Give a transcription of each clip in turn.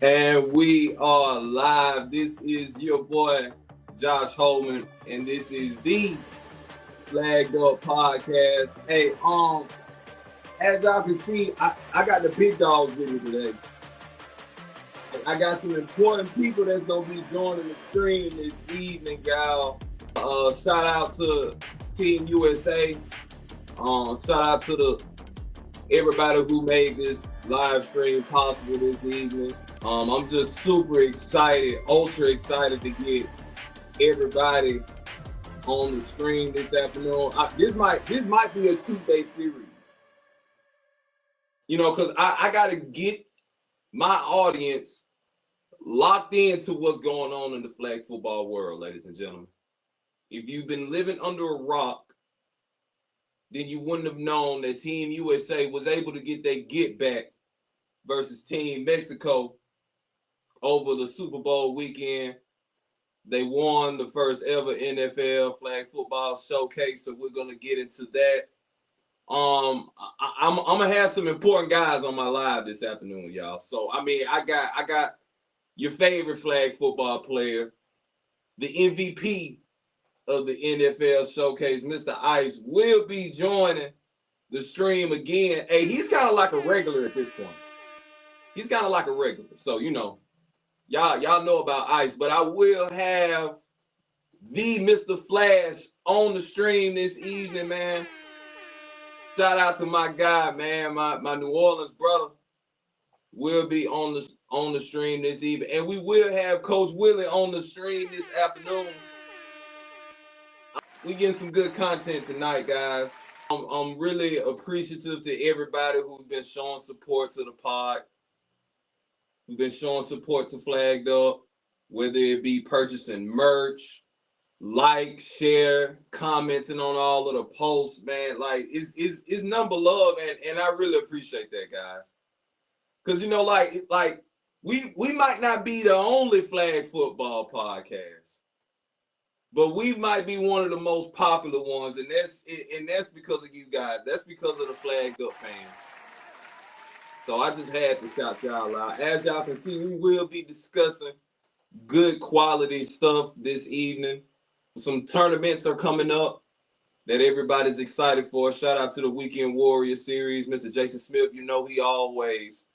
And we are live. This is your boy Josh Holman, and this is the Flagged Up Podcast. Hey, as y'all can see, I got the big dogs with me today. I got some important people that's gonna be joining the stream this evening, gal. Shout out to Team USA. Shout out to the everybody who made this live stream possible this evening. I'm just super excited, ultra excited to get everybody on the stream this afternoon. This might be a 2-day series, because I got to get my audience locked into what's going on in the flag football world, ladies and gentlemen. If you've been living under a rock, then you wouldn't have known that Team USA was able to get their get back versus Team Mexico over the Super Bowl weekend. They won the first ever NFL flag football showcase, so we're gonna get into that. I'm gonna have some important guys on my live this afternoon, y'all. So I got your favorite flag football player, the MVP of the NFL showcase, Mr. Ice, will be joining the stream again. Hey, he's kind of like a regular at this point. He's kind of like a regular, so y'all know about Ice, but I will have the Mr. Flash on the stream this evening, man. Shout out to my guy, man, my New Orleans brother will be on the stream this evening, and we will have Coach Willie on the stream this afternoon. We getting some good content tonight, guys. I'm really appreciative to everybody who's been showing support to the pod. We've been showing support to Flagged Up, whether it be purchasing merch, like, share, commenting on all of the posts, man. Like, it's number love, and I really appreciate that, guys. Because we might not be the only flag football podcast, but we might be one of the most popular ones, and that's because of you guys. That's because of the Flagged Up fans. So I just had to shout y'all out. As y'all can see, we will be discussing good quality stuff this evening. Some tournaments are coming up that everybody's excited for. Shout out to the Weekend Warrior Series. Mr. Jason Smith, he always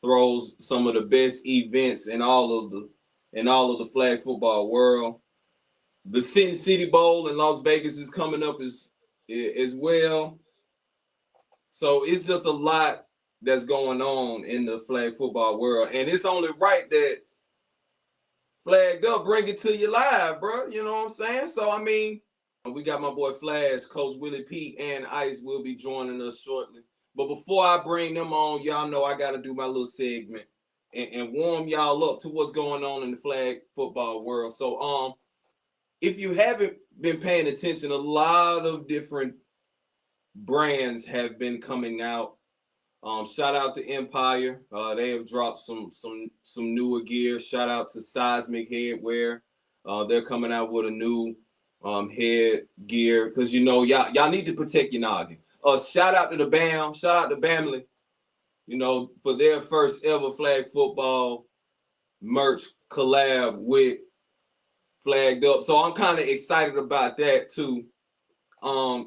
throws some of the best events in all of the flag football world. The Sin City Bowl in Las Vegas is coming up as well. So it's just a lot that's going on in the flag football world, and it's only right that Flagged Up bring it to you live, bro. You know what I'm saying? So we got my boy Flash, Coach Willie P, and Ice will be joining us shortly. But before I bring them on, y'all know I got to do my little segment and warm y'all up to what's going on in the flag football world. So if you haven't been paying attention, a lot of different brands have been coming out. Shout out to Empire. They have dropped some newer gear. Shout out to Seismic Headwear. They're coming out with a new head gear because y'all need to protect your noggin. Shout out to the BAM. Shout out to Bamley. For their first ever flag football merch collab with Flagged Up. So I'm kind of excited about that too. But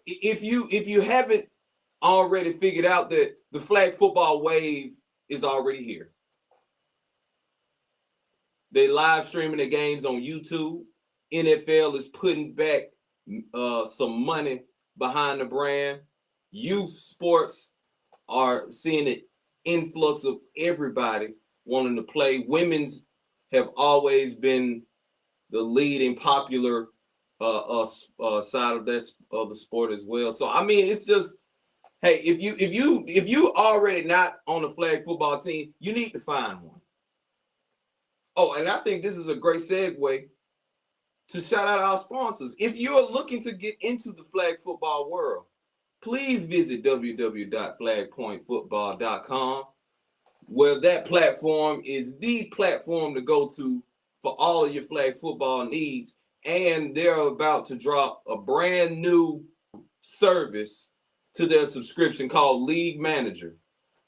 if you haven't already figured out that the flag football wave is already here. They live streaming the games on YouTube. NFL is putting back some money behind the brand. Youth sports are seeing an influx of everybody wanting to play. Women's have always been the leading popular side of the sport as well. So it's just, hey, if you already not on the flag football team, you need to find one. Oh, and I think this is a great segue to shout out our sponsors. If you're looking to get into the flag football world, please visit www.flagpointfootball.com, where that platform is the platform to go to for all of your flag football needs. And they're about to drop a brand new service to their subscription called League Manager.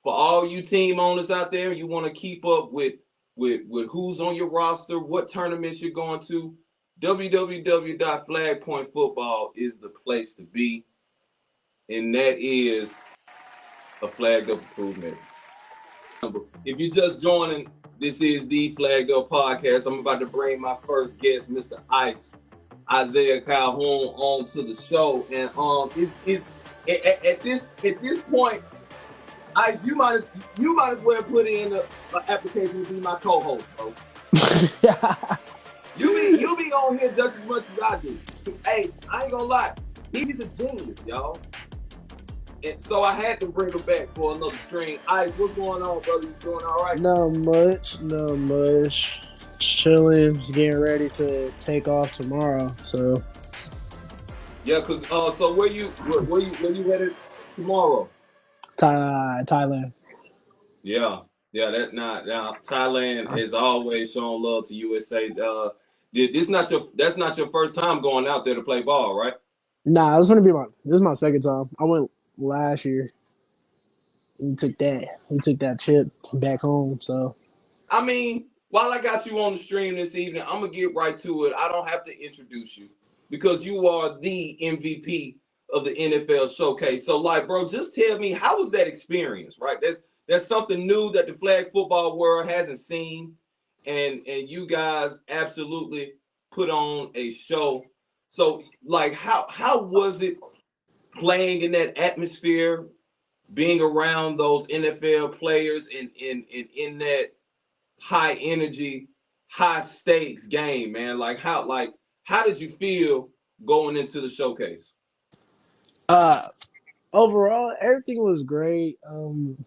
for all you team owners out there, you want to keep up with who's on your roster, what tournaments you're going to. www.flagpointfootball is the place to be, and that is a flagged up approved message. If you're just joining, this is the Flagged Up Podcast. I'm about to bring my first guest, Mr. Ice, Isaiah Calhoun, on to the show, and it's at this point, Ice, you might as well put in an application to be my co-host, bro. You be on here just as much as I do. Hey, I ain't gonna lie, he's a genius, y'all. And so I had to bring him back for another stream. Ice, what's going on, brother? You doing all right? Not much. Chilling, just getting ready to take off tomorrow. So yeah, cause so where you headed tomorrow? Thailand. Yeah, that's not now. Thailand has always shown love to USA. That's not your first time going out there to play ball, right? Nah, this is my second time. I went last year. We took that chip back home. So I mean, while I got you on the stream this evening, I'm gonna get right to it. I don't have to introduce you because you are the MVP of the NFL Showcase. So, like, bro, just tell me, how was that experience? Right, that's something new that the flag football world hasn't seen, and you guys absolutely put on a show. So, like, how was it playing in that atmosphere, being around those NFL players, and in that high energy, high stakes game, man? Like how did you feel going into the showcase? Overall, everything was great.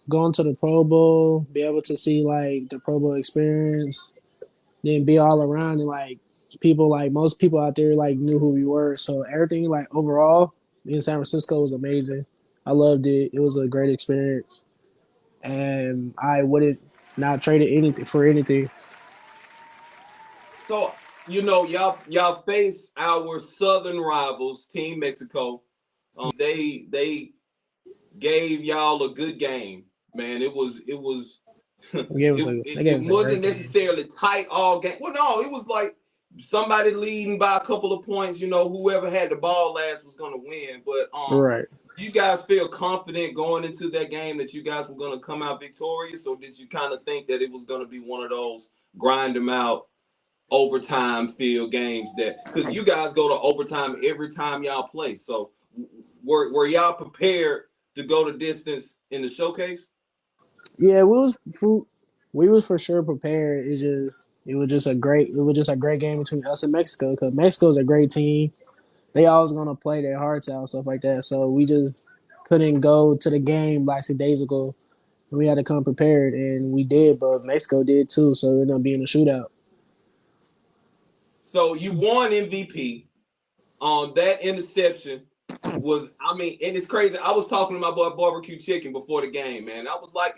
Going to the Pro Bowl, be able to see like the Pro Bowl experience, then be all around and like people like most people out there like knew who we were. So everything like overall in San Francisco was amazing. I loved it. It was a great experience, and I wouldn't not trade it anything for anything. So y'all face our southern rivals, Team Mexico. They gave y'all a good game, man. It was They gave us it a wasn't great game. necessarily tight all game. Well, no, it was like somebody leading by a couple of points. Whoever had the ball last was going to win. But Right. do you guys feel confident going into that game that you guys were going to come out victorious, or did you kind of think that it was going to be one of those grind them out overtime field games, that because you guys go to overtime every time y'all play? So were y'all prepared to go the distance in the showcase? Yeah, we was for sure prepared. It was just a great game between us and Mexico because Mexico's a great team. They always gonna play their hearts out, stuff like that. So we just couldn't go to the game like 6 days ago. We had to come prepared, and we did, but Mexico did too. So it ended up being a shootout. So you won MVP. That interception was, I mean, and it's crazy. I was talking to my boy Barbecue Chicken before the game, man. I was like,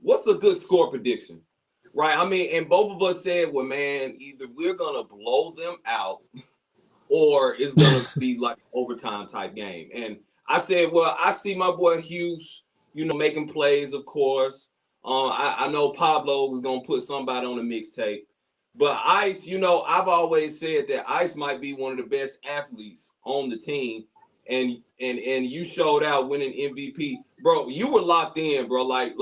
what's a good score prediction, right? I mean, and both of us said, well, man, either we're gonna blow them out or it's gonna be like overtime type game. And I said, well, I see my boy Hughes, making plays, of course. I know Pablo was gonna put somebody on the mixtape. But Ice, I've always said that Ice might be one of the best athletes on the team, and you showed out winning MVP, bro. You were locked in, bro. Like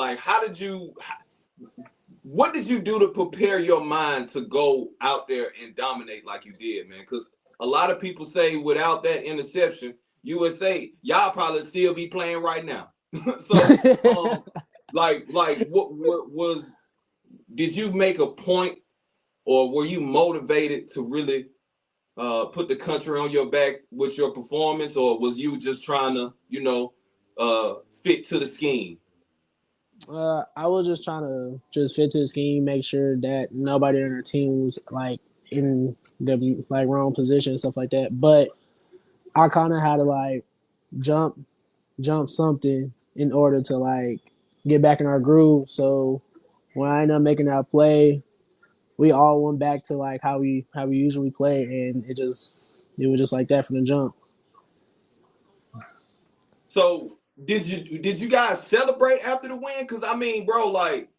what did you do to prepare your mind to go out there and dominate like you did, man? Because a lot of people say without that interception, USA, y'all probably still be playing right now. So, like what was? Did you make a point, or were you motivated to really put the country on your back with your performance, or was you just trying to, fit to the scheme? I was just trying to just fit to the scheme, make sure that nobody on our team was like in the like wrong position and stuff like that. But I kind of had to like jump something in order to like get back in our groove. So when I ended up making that play, we all went back to like how we usually play, and it was just like that from the jump. So did you guys celebrate after the win? Because I mean, bro, like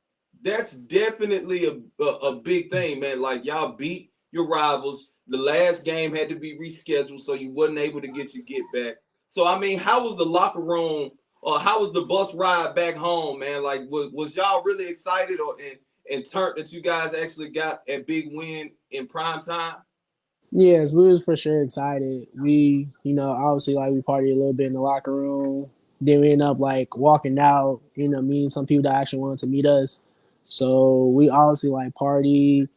that's definitely a big thing, man. Like y'all beat your rivals. The last game had to be rescheduled, so you wasn't able to get your get back. So I mean, how was the locker room, or how was the bus ride back home, man? Like, was y'all really excited or and turned that you guys actually got a big win in prime time? Yes, we was for sure excited. We, obviously like we partied a little bit in the locker room. Then we end up like walking out, meeting some people that actually wanted to meet us. So we obviously like party.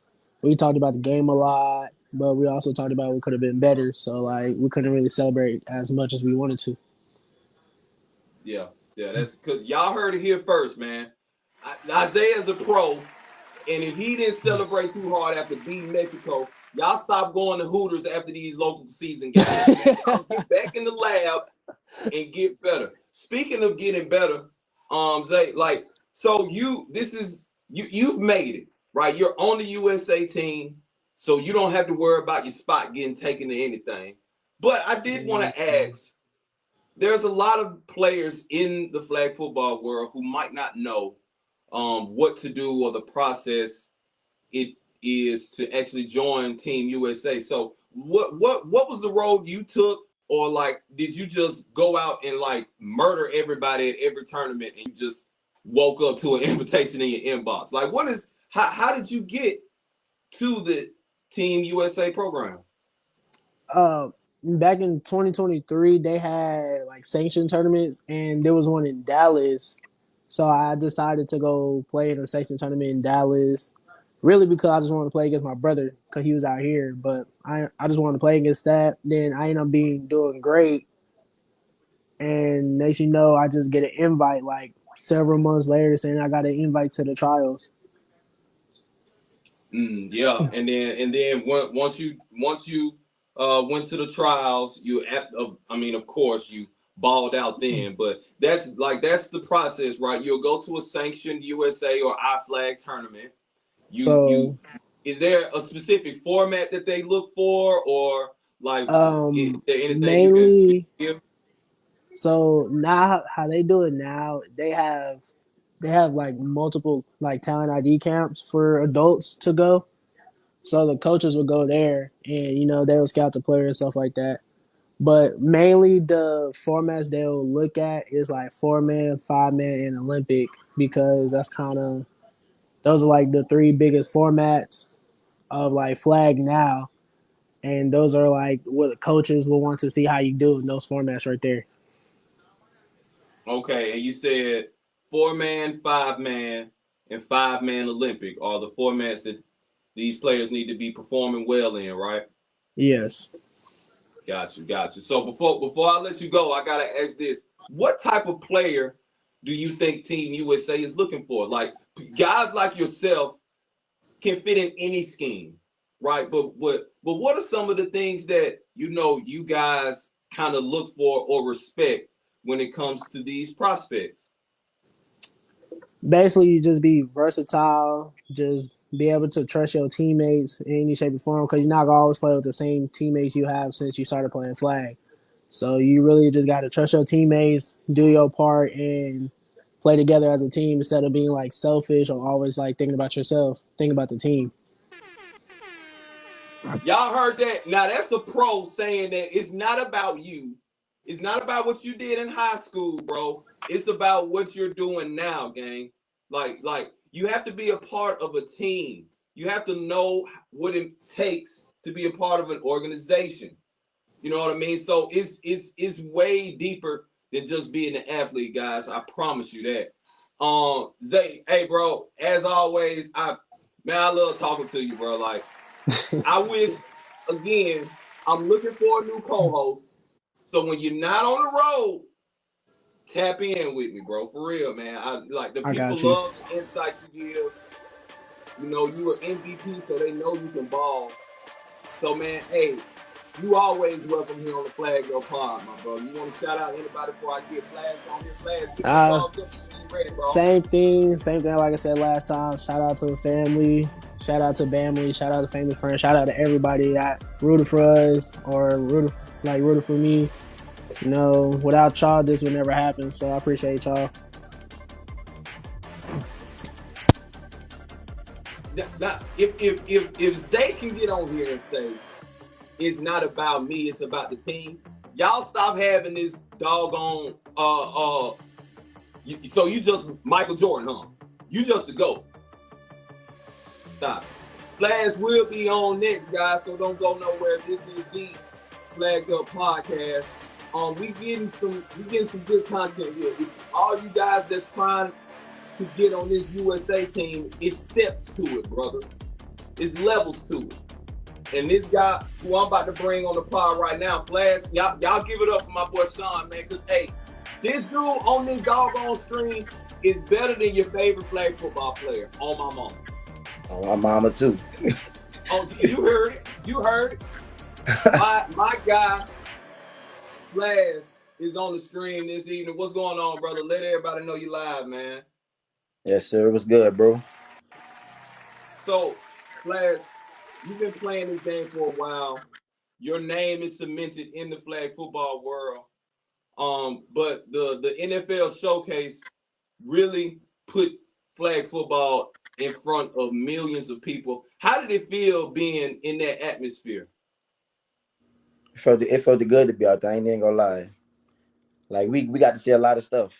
We talked about the game a lot, but we also talked about what could have been better. So like we couldn't really celebrate as much as we wanted to. Yeah, yeah, that's because y'all heard it here first, man. Isaiah's a pro, and if he didn't celebrate too hard after beating Mexico, y'all stop going to Hooters after these local season games. Y'all get back in the lab and get better. Speaking of getting better, Zay, like, so you've made it, right? You're on the USA team, so you don't have to worry about your spot getting taken to anything. But I did want to ask, there's a lot of players in the flag football world who might not know what to do or the process it is to actually join Team USA. So what was the road you took, or like did you just go out and like murder everybody at every tournament and you just woke up to an invitation in your inbox? Like how did you get to the Team USA program? Back in 2023, they had like sanctioned tournaments, and there was one in Dallas. So I decided to go play in a sanctioned tournament in Dallas, really because I just wanted to play against my brother because he was out here. But I just wanted to play against that. Then I ended up doing great, and next you know, I just get an invite like several months later saying I got an invite to the trials. Yeah, and then once you went to the trials, I mean, of course, you balled out then, but that's the process, right? You'll go to a sanctioned USA or I-Flag tournament. You So is there a specific format that they look for, or like is there anything you can mainly give? so now how they do it now, they have like multiple like talent ID camps for adults to go. So the coaches will go there and they'll scout the players and stuff like that. But mainly the formats they'll look at is like 4-man, 5-man, and Olympic because that's kind of those are like the three biggest formats of like flag now. And those are like what the coaches will want to see how you do in those formats right there. Okay, and you said 4-man, 5-man, and 5-man Olympic are the formats that these players need to be performing well in, right? Yes. Got you. So before I let you go, I gotta ask this: what type of player do you think Team USA is looking for? Like guys like yourself can fit in any scheme, right? But what are some of the things that you guys kind of look for or respect when it comes to these prospects? Basically, you just be versatile, just be able to trust your teammates in any shape or form because you're not gonna always play with the same teammates you have since you started playing flag. So you really just got to trust your teammates, do your part, and play together as a team instead of being like selfish or always like thinking about yourself. Think about the team. Y'all heard that? Now that's the pro saying that it's not about you. It's not about what you did in high school, bro. It's about what you're doing now, gang. Like you have to be a part of a team. You have to know what it takes to be a part of an organization. You know what I mean? So it's way deeper than just being an athlete, guys. I promise you that. Zay, hey, bro. As always, I love talking to you, bro. Like I wish, again, I'm looking for a new co-host. So when you're not on the road, tap in with me, bro. For real, man. I like the I people got you. love the insight you give. You were MVP, so they know you can ball. So man, hey, you always welcome here on the Flag Go Pod, my bro. You want to shout out anybody before I get flash on here? Flash, get the thumbs up. You ready, bro? Same thing. Like I said last time. Shout out to the family. Shout out to family. Shout out to family friends. Shout out to everybody that rooted for us or rooted for me. Without y'all, this would never happen. So I appreciate y'all. Now, if Zay can get on here and say it's not about me, it's about the team, y'all stop having this doggone so you just Michael Jordan, huh? You just the GOAT. Stop. Flash will be on next, guys, so don't go nowhere. This is the Flagged Up Podcast. We getting some good content here. All you guys that's trying to get on this USA team, it's steps to it, brother. It's levels to it. And this guy who I'm about to bring on the pod right now, Flash, y'all give it up for my boy Sean, man. Cause hey, this dude on this doggone stream is better than your favorite flag football player on my mama. On my mama too. Oh, you heard it. You heard it. My guy, Flash, is on the stream this evening. What's going on, brother? Let everybody know you live, man. Yes, sir. It was good, bro. So, Flash, you've been playing this game for a while. Your name is cemented in the flag football world. But the NFL showcase really put flag football in front of millions of people. How did it feel being in that atmosphere? It felt good to be out there. I ain't even gonna lie. Like we got to see a lot of stuff.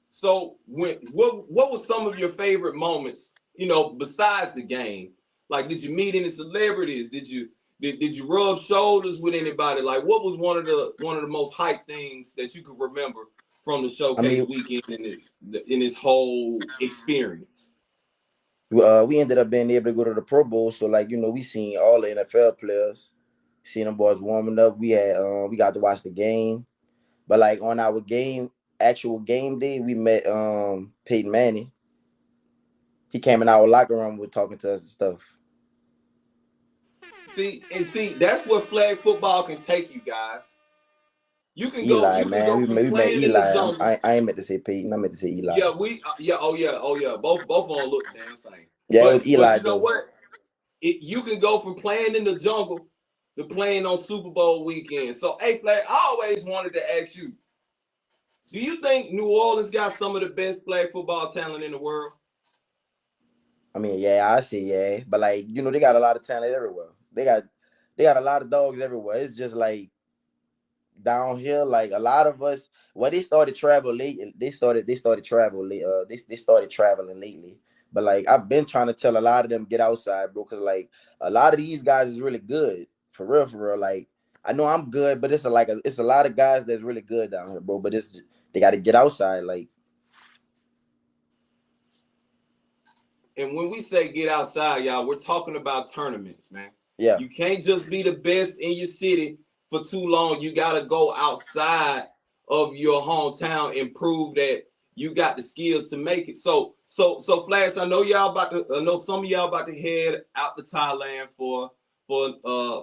So what was some of your favorite moments, besides the game? Like, did you meet any celebrities? Did you rub shoulders with anybody? Like, what was one of the most hype things that you could remember from the showcase weekend in this whole experience? We ended up being able to go to the Pro Bowl, so we seen all the NFL players, seen them boys warming up. We got to watch the game, but like on our actual game day, we met Peyton Manning. He came in our locker room, was talking to us and stuff. See, that's what flag football can take you, guys. You can Eli, go. Man, You can go we from met playing Eli. in the jungle. I ain't meant to say Peyton. I meant to say Eli. Yeah, oh yeah. Both of them look the damn same. Yeah, it was Eli. But you know what? You can go from playing in the jungle to playing on Super Bowl weekend. So, hey, Flag, I always wanted to ask you, do you think New Orleans got some of the best flag football talent in the world? I mean, yeah, I see, yeah. But they got a lot of talent everywhere. They got a lot of dogs everywhere. It's just like down here, like a lot of us, they started travel late. They started traveling. They started traveling lately. But like I've been trying to tell a lot of them get outside, bro, because like a lot of these guys is really good for real. Like I know I'm good, but it's a lot of guys that's really good down here, bro. But they got to get outside, like. And when we say get outside, y'all, we're talking about tournaments, man. Yeah. You can't just be the best in your city for too long. You got to go outside of your hometown and prove that you got the skills to make it. So Flash, I know some of y'all about to head out to Thailand for a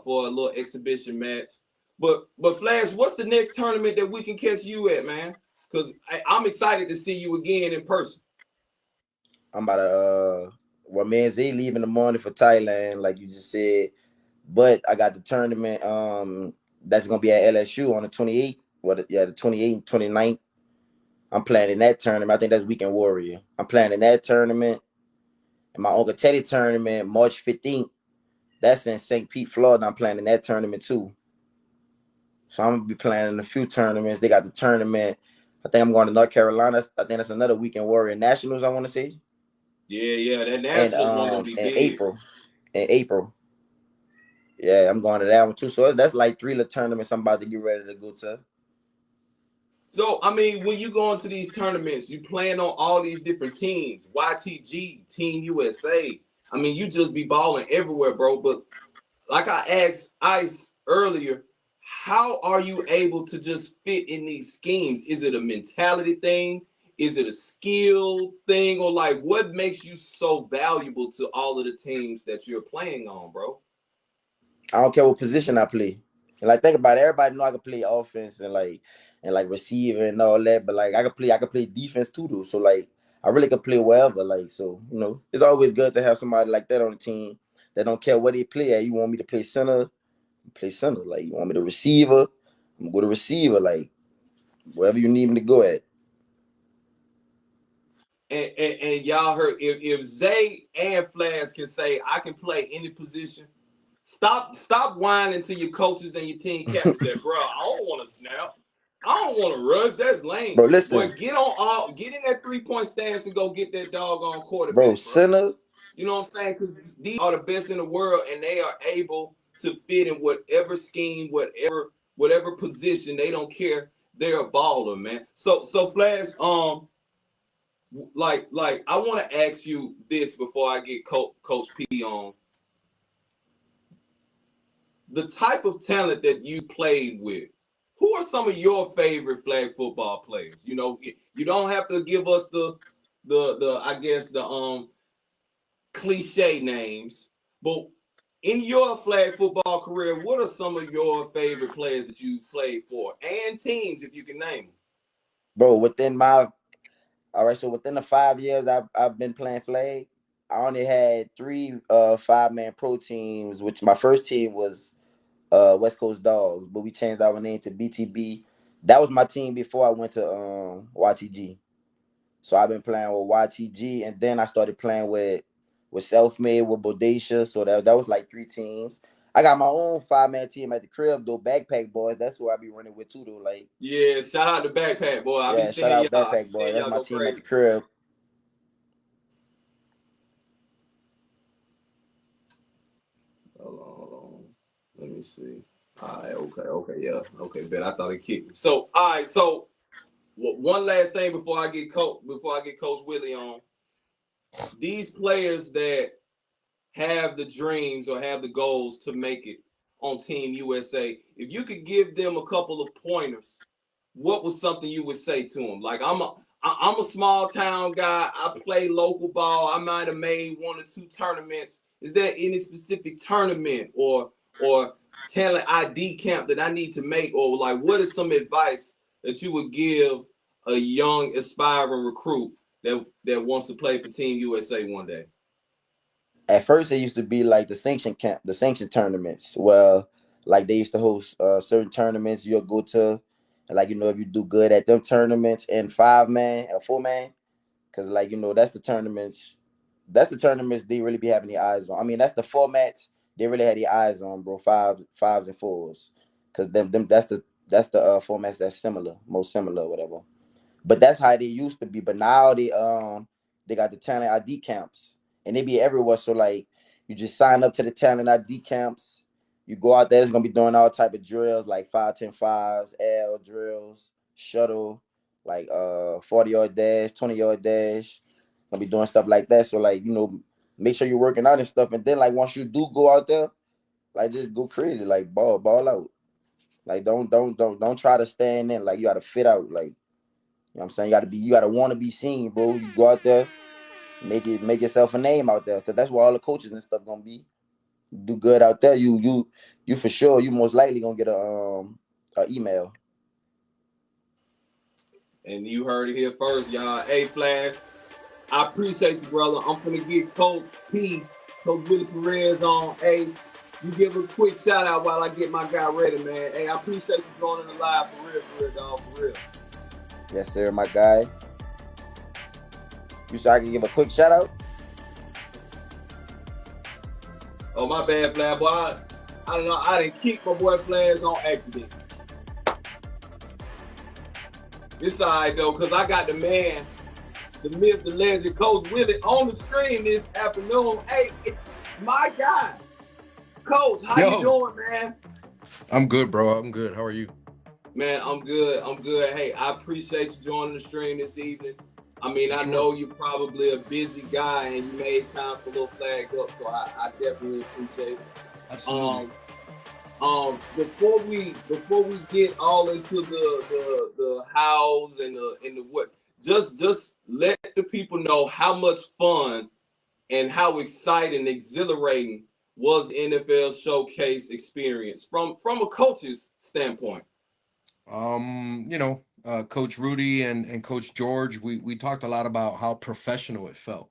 little exhibition match. But Flash, what's the next tournament that we can catch you at, man? Because I'm excited to see you again in person. I'm about to me and Zay leave in the morning for Thailand, like you just said. But I got the tournament that's gonna be at LSU on the 28th. The 28th and 29th. I'm planning that tournament. I think that's Weekend Warrior. I'm planning that tournament. And my Uncle Teddy tournament, March 15th. That's in St. Pete, Florida. I'm planning that tournament too. So I'm gonna be planning a few tournaments. They got the tournament. I think I'm going to North Carolina. I think that's another Weekend Warrior Nationals, I want to say. Yeah, that Nationals one gonna be big. In April. Yeah, I'm going to that one too. So that's like 3 little tournaments I'm about to get ready to go to. So, I mean, when you go into these tournaments, you playing on all these different teams, YTG, Team USA. I mean, you just be balling everywhere, bro. But like I asked Ice earlier, how are you able to just fit in these schemes? Is it a mentality thing? Is it a skill thing? Or like, what makes you so valuable to all of the teams that you're playing on, bro? I don't care what position I play. And like, think about it. Everybody know I can play offense and receiver and all that. But like, I can play defense too, though. So like, I really can play wherever. Like, so it's always good to have somebody like that on the team that don't care what they play at. You want me to play center, Play center. Like, you want me to receiver? I'm gonna go to receiver. Like, wherever you need me to go at. And y'all heard if Zay and Flash can say I can play any position, stop whining to your coaches and your team captains that, bro, I don't want to snap. I don't want to rush. That's lame. Bro, listen. Boy, get in that 3-point stance and go get that doggone quarterback. Bro, center. You know what I'm saying? Because these are the best in the world, and they are able to fit in whatever scheme, whatever position. They don't care. They're a baller, man. So Flash, like I want to ask you this before I get Coach P on. The type of talent that you played with, who are some of your favorite flag football players? You know, you don't have to give us the I guess the cliche names, but in your flag football career, what are some of your favorite players that you played for and teams, if you can name them? Bro, within the 5 years I've been playing flag, I only had 3 5-man pro teams, which my first team was West Coast Dogs, but we changed our name to BTB. That was my team before I went to YTG. So I've been playing with YTG, and then I started playing with Selfmade, with Bodacia. So that was like 3 teams. I got my own 5-man team at the crib though, Backpack Boys. That's who I be running with too though. Like, yeah, shout out to Backpack Boy. I be shout out Backpack Boy. That's my team crazy at the crib. Hold on. Let me see. All right, okay, yeah. Okay, bet. I thought it kicked me. So, all right, so one last thing before I get Coach Willie on. These players that have the dreams or have the goals to make it on Team USA, if you could give them a couple of pointers, what was something you would say to them? Like, I'm a small town guy. I play local ball. I might have made 1 or 2 tournaments. Is there any specific tournament or talent ID camp that I need to make? Or like, what is some advice that you would give a young aspiring recruit that wants to play for Team USA one day? At first, it used to be like the sanction camp, the sanction tournaments. Well, like they used to host certain tournaments you'll go to, and like, you know, if you do good at them tournaments in 5-man or 4-man, because like, you know, that's the tournaments they really be having the eyes on. I mean, that's the formats they really had the eyes on, bro. Fives and 4s, because them that's the formats that's most similar, whatever. But that's how they used to be. But now they got the talent ID camps, and they be everywhere. So like, you just sign up to the talent ID camps. You go out there, it's gonna be doing all type of drills like 5, 10, 5s, L drills, shuttle, like 40-yard dash, 20-yard dash. Gonna be doing stuff like that. So like, you know, make sure you're working out and stuff. And then like, once you do go out there, like, just go crazy, like ball out. Like, don't try to stand in. Like, you gotta fit out. Like, you know what I'm saying? You gotta want to be seen, bro. You go out there, make yourself a name out there, because that's where all the coaches and stuff gonna be. Do good out there, you for sure, you most likely gonna get a email. And you heard it here first, y'all. Hey, Flash, I appreciate you, brother. I'm gonna get Coach Willie Perez on. Hey, you give a quick shout out while I get my guy ready, man. Hey, I appreciate you joining the live for real, dog, for real. Yes, sir, my guy. You said I can give a quick shout out? Oh, my bad, Flash, boy. I don't know. I didn't kick my boy Flash on accident. It's all right, though, because I got the man, the myth, the legend, Coach Willie, on the stream this afternoon. Hey, my guy. Coach, how you doing, man? I'm good, bro. I'm good. How are you? Man, I'm good. Hey, I appreciate you joining the stream this evening. I mean, I know you're probably a busy guy and you made time for a little flag up, so I definitely appreciate it. Absolutely. Before we get all into the hows and the what, just let the people know how much fun and how exciting, exhilarating was the NFL Showcase experience from a coach's standpoint. Coach Rudy and Coach George, we talked a lot about how professional it felt.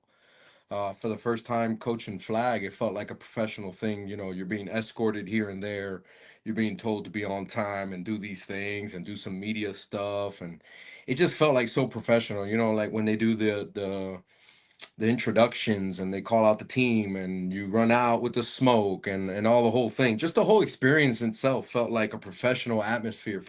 For the first time coaching flag, it felt like a professional thing. You know, you're being escorted here and there. You're being told to be on time and do these things and do some media stuff. And it just felt like so professional, you know, like when they do the introductions and they call out the team and you run out with the smoke and all the whole thing. Just the whole experience itself felt like a professional atmosphere.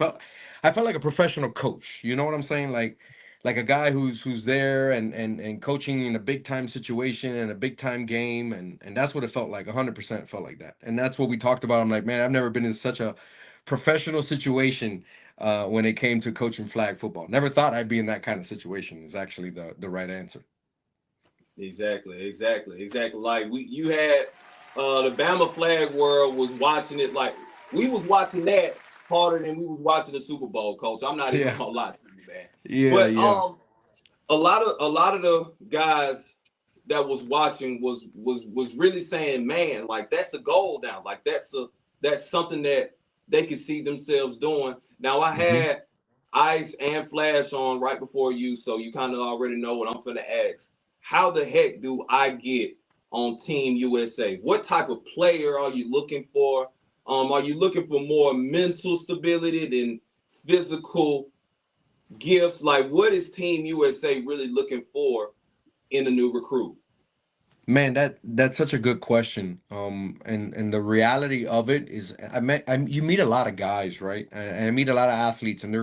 I felt like a professional coach. You know what I'm saying? Like a guy who's there and coaching in a big time situation and a big time game, and that's what it felt like. 100% felt like that. And that's what we talked about. I'm like, man, I've never been in such a professional situation when it came to coaching flag football. Never thought I'd be in that kind of situation is actually the right answer. Exactly. Like you had the Bama flag world was watching it like we was watching that harder than we was watching the Super Bowl, coach. I'm not even gonna lie to you, man. Yeah, But a lot of the guys that was watching was really saying, man, like that's a goal now. Like that's something that they could see themselves doing. Now I had Ice and Flash on right before you, so you kind of already know what I'm finna ask. How the heck do I get on Team USA? What type of player are you looking for? Are you looking for more mental stability than physical gifts? Like, what is Team USA really looking for in a new recruit? Man, that's such a good question. And the reality of it is, you meet a lot of guys, right? And I meet a lot of athletes, and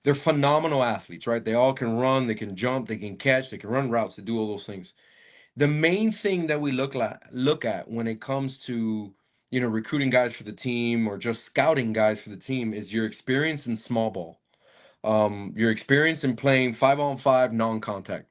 they're phenomenal athletes, right? They all can run, they can jump, they can catch, they can run routes, they do all those things. The main thing that we look at when it comes to, you know, recruiting guys for the team or just scouting guys for the team is your experience in small ball, your experience in playing 5-on-5 non-contact.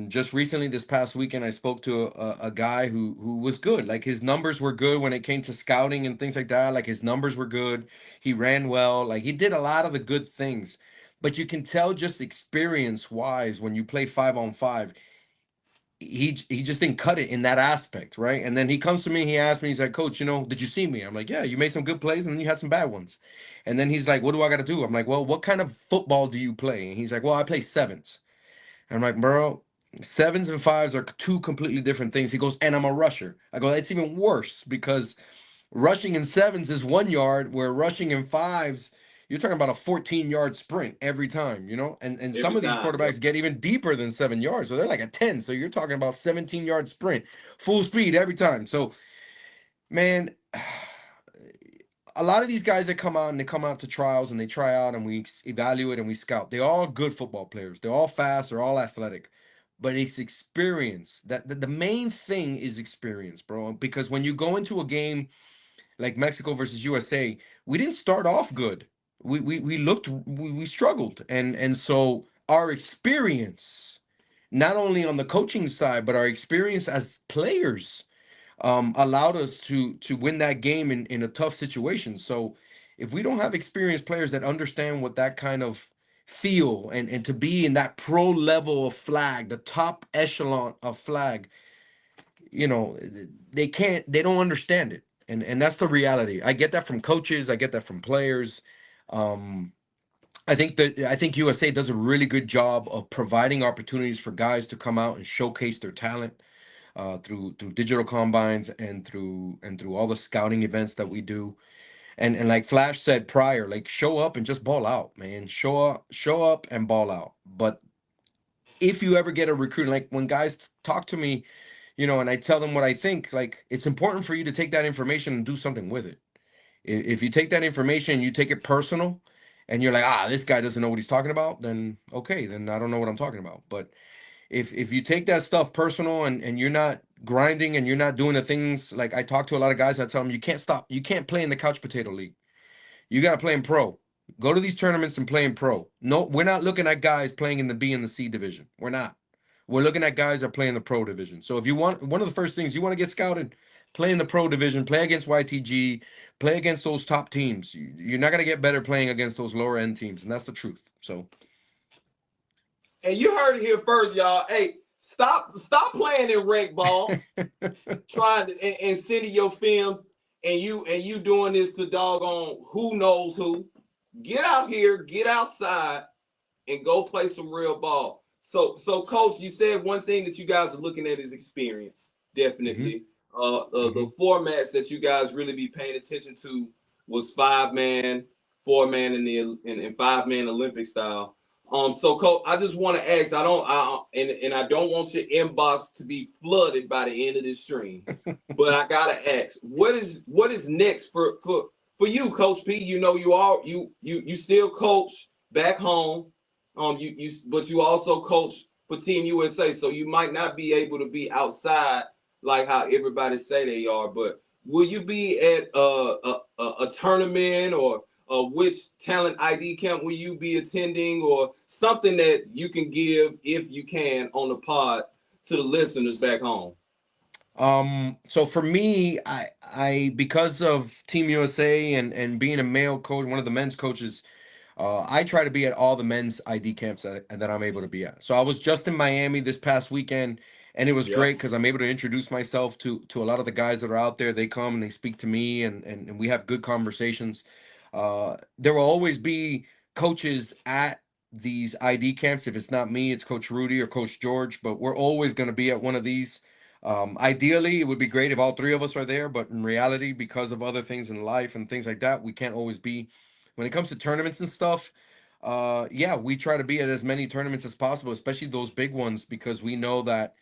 Just recently, this past weekend, I spoke to a guy who was good. Like his numbers were good when it came to scouting and things like that. Like his numbers were good. He ran well. Like he did a lot of the good things. But you can tell just experience wise when you play 5-on-5, he just didn't cut it in that aspect, right? And then he comes to me, he asked me, he's like, Coach, you know, did you see me? I'm like, yeah, you made some good plays and then you had some bad ones. And then he's like, what do I got to do? I'm like, well, what kind of football do you play? And he's like, well, I play sevens. I'm like, bro, sevens and fives are two completely different things. He goes, and I'm a rusher. I go, that's even worse because rushing in sevens is 1 yard, where rushing in fives, you're talking about a 14-yard sprint every time, you know? And some Every of these time, quarterbacks get even deeper than 7 yards. So they're like a 10. So you're talking about 17-yard sprint, full speed every time. So, man, a lot of these guys that come out and they come out to trials and they try out and we evaluate and we scout, they're all good football players. They're all fast. They're all athletic. But it's experience. The main thing is experience, bro. Because when you go into a game like Mexico versus USA, we didn't start off good. We struggled. And so our experience, not only on the coaching side, but our experience as players allowed us to win that game in a tough situation. So if we don't have experienced players that understand what that kind of feel and to be in that pro level of flag, the top echelon of flag, you know, they don't understand it. And that's the reality. I get that from coaches, I get that from players. I think USA does a really good job of providing opportunities for guys to come out and showcase their talent through digital combines and through all the scouting events that we do. And like Flash said prior, like show up and just ball out, man. Show up and ball out. But if you ever get a recruit, like when guys talk to me, you know, and I tell them what I think, like it's important for you to take that information and do something with it. If you take that information and you take it personal and you're like, this guy doesn't know what he's talking about, then okay, then I don't know what I'm talking about. But if you take that stuff personal and you're not grinding and you're not doing the things, like I talk to a lot of guys, I tell them you can't play in the couch potato league. You got to play in pro. Go to these tournaments and play in pro. No, we're not looking at guys playing in the B and the C division. We're not. We're looking at guys that play in the pro division. So if you want, one of the first things you want to get scouted, play in the pro division, play against YTG, play against those top teams. You're not going to get better playing against those lower end teams. And that's the truth. So. And you heard it here first, y'all. Hey, stop playing in rec ball, trying to and sending your film, and you doing this to doggone who knows who. Get out here, get outside, and go play some real ball. So, Coach, you said one thing that you guys are looking at is experience, definitely. The formats that you guys really be paying attention to was 5-man, 4-man, and 5-man Olympic style. So, Coach, I just want to ask. I don't want your inbox to be flooded by the end of this stream, but I gotta ask, what is next for you, Coach P? You know, you still coach back home. But you also coach for Team USA, so you might not be able to be outside like how everybody say they are. But will you be at a tournament, or which talent ID camp will you be attending, or something that you can give, if you can, on the pod to the listeners back home? So for me, I because of Team USA and being a male coach, one of the men's coaches, I try to be at all the men's ID camps that I'm able to be at. So I was just in Miami this past weekend, and it was great because I'm able to introduce myself to a lot of the guys that are out there. They come and they speak to me, and we have good conversations. There will always be coaches at these ID camps. If it's not me, it's Coach Rudy or Coach George, but we're always going to be at one of these. Ideally, it would be great if all three of us are there, but in reality, because of other things in life and things like that, we can't always be. When it comes to tournaments and stuff, yeah, we try to be at as many tournaments as possible, especially those big ones, because we know that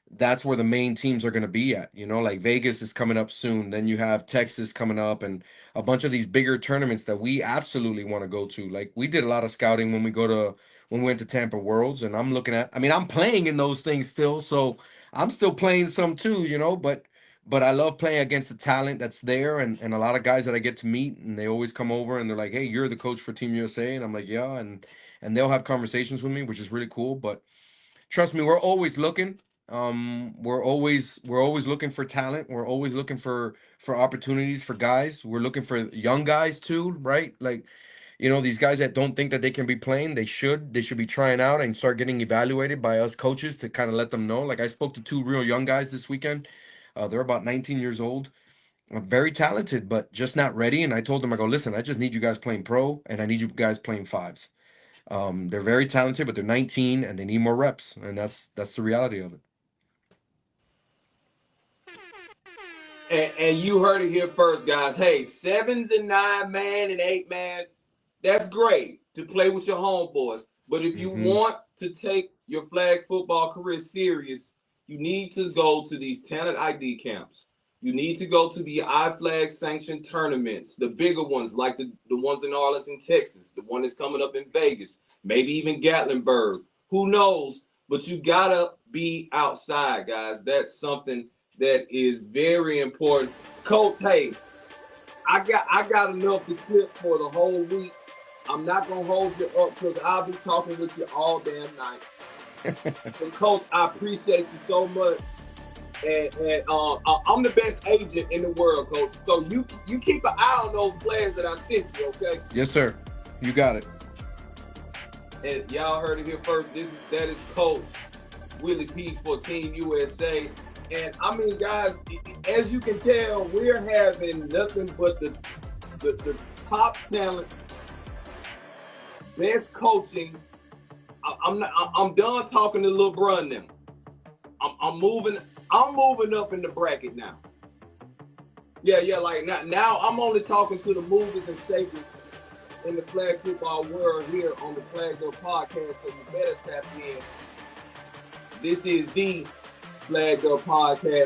that's where the main teams are going to be at. You know, like Vegas is coming up soon. Then you have Texas coming up, and a bunch of these bigger tournaments that we absolutely want to go to. Like, we did a lot of scouting when we went to Tampa Worlds, and I'm looking at. I mean, I'm playing in those things still, so I'm still playing some too. You know, but I love playing against the talent that's there, and a lot of guys that I get to meet, and they always come over and they're like, "Hey, you're the coach for Team USA," and I'm like, "Yeah," and they'll have conversations with me, which is really cool. But trust me, we're always looking. We're always looking for talent. We're always looking for opportunities for guys. We're looking for young guys too, right? Like, these guys that don't think that they can be playing, they should be trying out and start getting evaluated by us coaches to kind of let them know. Like, I spoke to two real young guys this weekend. They're about 19 years old, very talented, but just not ready. And I told them, I go, listen, I just need you guys playing pro, and I need you guys playing fives. They're very talented, but they're 19 and they need more reps, and that's the reality of it. And you heard it here first, guys. Hey, 7s and 9-man and 8-man, that's great to play with your homeboys. But if you want to take your flag football career serious, you need to go to these talent ID camps. You need to go to the iFlag sanctioned tournaments, the bigger ones, like the ones in Arlington, Texas, the one that's coming up in Vegas, maybe even Gatlinburg. Who knows? But you gotta be outside, guys. That's something that is very important. Coach, hey, I got enough to clip for the whole week. I'm not gonna hold you up because I'll be talking with you all damn night. So, Coach, I appreciate you so much. And I'm the best agent in the world, Coach. So you keep an eye on those players that I sent you, okay? Yes, sir. You got it. And y'all heard it here first. That is Coach Willie P for Team USA. And I mean, guys, as you can tell, we're having nothing but the top talent, best coaching. I'm done talking to LeBron now. I'm moving up in the bracket now. Yeah, like now I'm only talking to the movers and shakers in the flag football world here on the Flag Go Podcast, so you better tap in. This is the Flag Go Podcast.